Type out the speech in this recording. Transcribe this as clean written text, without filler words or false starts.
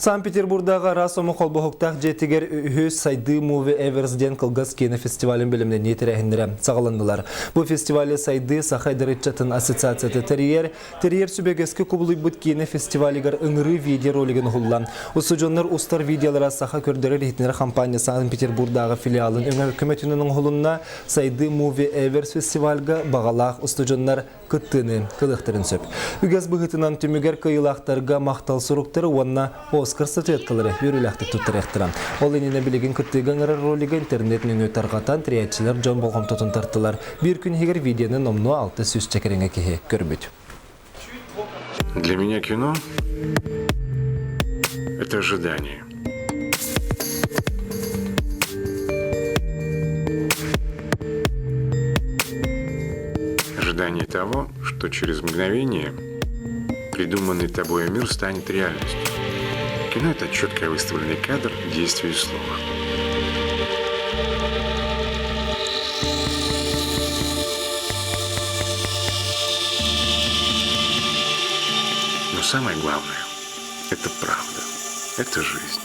Санкт-Петербургдағы Расому Қолбоғықтақ жетігер өз сайды Movie Evers'ден қылғыз кені фестивалін білімден нетерәхіндірі сағылындылар. Бұл фестивалі сайды Сақайдырытчатын ассоциацияты терьер сүбегескі күбілі бұд кені фестивалігер ұңыры видео ролигін ғылла. Осы жонлар ұстар видеолара сақа көрдері рейтінер компания Санкт-Петербургдағы филиалын өңір үкіметінің ғылынна сайды Movie Evers фестивальға бағалақ ұсты жонлар күттіні қылықтырын сөп. Үгіз бұғытынан түмігер кайылақтарға мақтал сұруқтары онына Оскар статуэткалары өріләқтік тұттырықтыра. Ол еніне білеген күттіген ролиға интернетінің өтарғатан триятчылар жон болғым тұтын тартылар. Bir күн егер видеоны номну 6 сөз чекеріңе кеге көрбіт. Для меня кино – это ожидание. Ожидание того, что через мгновение придуманный тобой мир станет реальностью. Кино – это четко выставленный кадр действия и слова. Но самое главное – это правда, это жизнь.